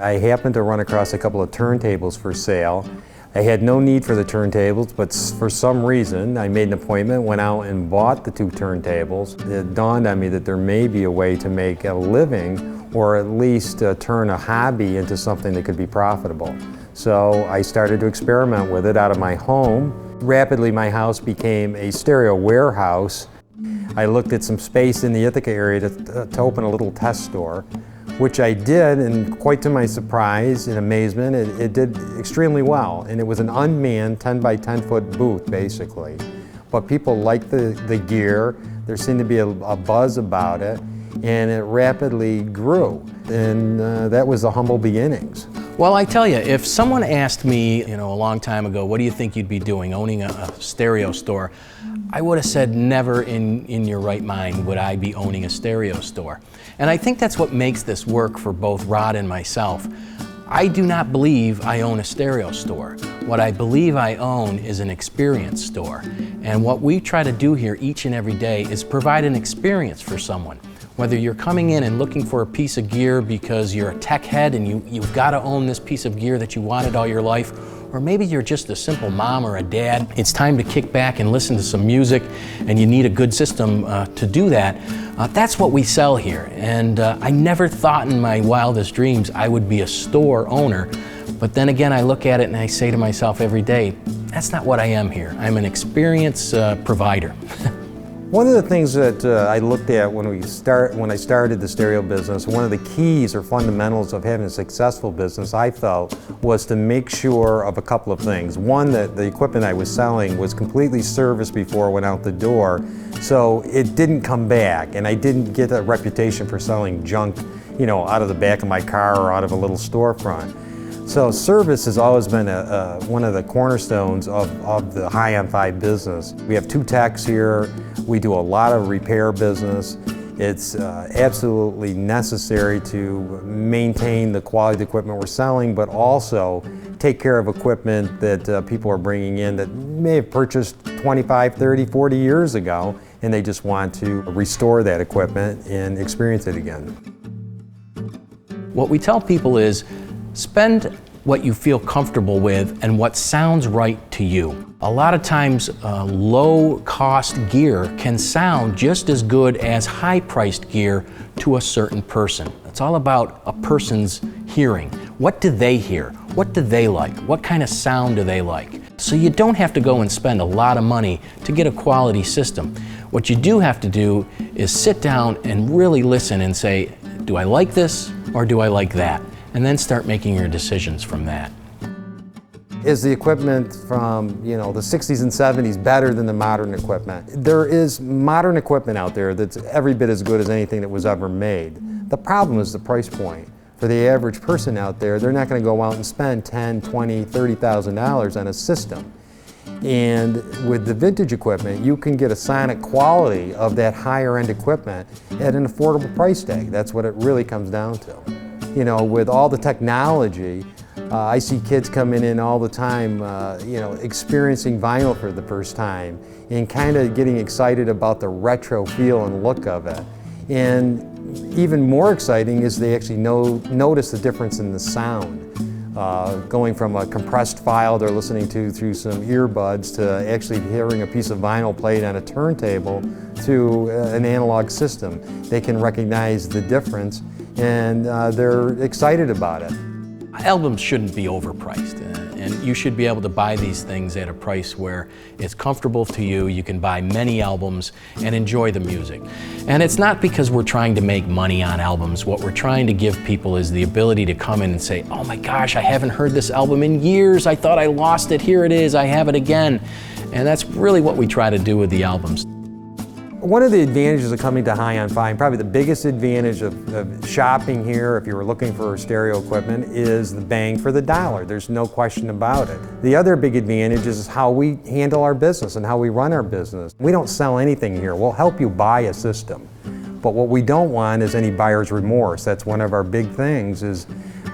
I happened to run across a couple of turntables for sale. I had no need for the turntables, but for some reason I made an appointment, went out and bought the 2 turntables. It dawned on me that there may be a way to make a living, or at least turn a hobby into something that could be profitable. So I started to experiment with it out of my home. Rapidly my house became a stereo warehouse. I looked at some space in the Ithaca area to open a little test store, which I did, and quite to my surprise and amazement, it did extremely well. And it was an unmanned 10 by 10 foot booth, basically. But people liked the gear. There seemed to be a buzz about it, and it rapidly grew. And that was the humble beginnings. Well, I tell you, if someone asked me, a long time ago, what do you think you'd be doing, owning a stereo store? I would have said never in your right mind would I be owning a stereo store. And I think that's what makes this work for both Rod and myself. I do not believe I own a stereo store. What I believe I own is an experience store. And what we try to do here each and every day is provide an experience for someone. Whether you're coming in and looking for a piece of gear because you're a tech head and you've got to own this piece of gear that you wanted all your life, or maybe you're just a simple mom or a dad, it's time to kick back and listen to some music and you need a good system to do that. That's what we sell here. And I never thought in my wildest dreams I would be a store owner. But then again, I look at it and I say to myself every day, that's not what I am here. I'm an experience provider. One of the things that I looked at when I started the stereo business, one of the keys or fundamentals of having a successful business, I felt, was to make sure of a couple of things. One, that the equipment I was selling was completely serviced before it went out the door, so it didn't come back, and I didn't get a reputation for selling junk, out of the back of my car or out of a little storefront. So service has always been one of the cornerstones of the HIONFI business. We have 2 techs here. We do a lot of repair business. It's absolutely necessary to maintain the quality of the equipment we're selling, but also take care of equipment that people are bringing in that may have purchased 25, 30, 40 years ago, and they just want to restore that equipment and experience it again. What we tell people is, spend what you feel comfortable with and what sounds right to you. A lot of times, low-cost gear can sound just as good as high-priced gear to a certain person. It's all about a person's hearing. What do they hear? What do they like? What kind of sound do they like? So you don't have to go and spend a lot of money to get a quality system. What you do have to do is sit down and really listen and say, do I like this or do I like that? And then start making your decisions from that. Is the equipment from the 60s and 70s better than the modern equipment? There is modern equipment out there that's every bit as good as anything that was ever made. The problem is the price point. For the average person out there, they're not going to go out and spend $10,000, $20,000, $30,000 on a system. And with the vintage equipment, you can get a sonic quality of that higher end equipment at an affordable price tag. That's what it really comes down to. With all the technology, I see kids coming in all the time, experiencing vinyl for the first time and kind of getting excited about the retro feel and look of it. And even more exciting is they actually notice the difference in the sound. Going from a compressed file they're listening to through some earbuds to actually hearing a piece of vinyl played on a turntable to an analog system. They can recognize the difference, and they're excited about it. Albums shouldn't be overpriced, and you should be able to buy these things at a price where it's comfortable to you. You can buy many albums and enjoy the music. And it's not because we're trying to make money on albums. What we're trying to give people is the ability to come in and say, oh my gosh, I haven't heard this album in years. I thought I lost it. Here it is. I have it again. And that's really what we try to do with the albums. One of the advantages of coming to HIONFI, and probably the biggest advantage of shopping here if you were looking for stereo equipment, is the bang for the dollar. There's no question about it. The other big advantage is how we handle our business and how we run our business. We don't sell anything here. We'll help you buy a system. But what we don't want is any buyer's remorse. That's one of our big things is,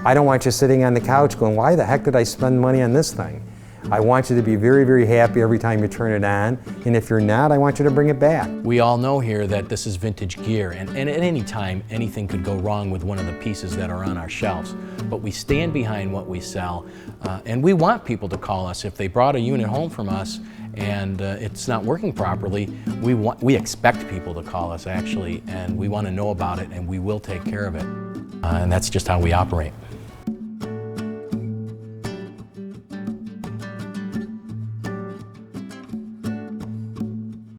I don't want you sitting on the couch going, why the heck did I spend money on this thing? I want you to be very, very happy every time you turn it on, and if you're not, I want you to bring it back. We all know here that this is vintage gear, and at any time, anything could go wrong with one of the pieces that are on our shelves. But we stand behind what we sell, and we want people to call us. If they brought a unit home from us and it's not working properly, we expect people to call us actually, and we want to know about it, and we will take care of it. And that's just how we operate.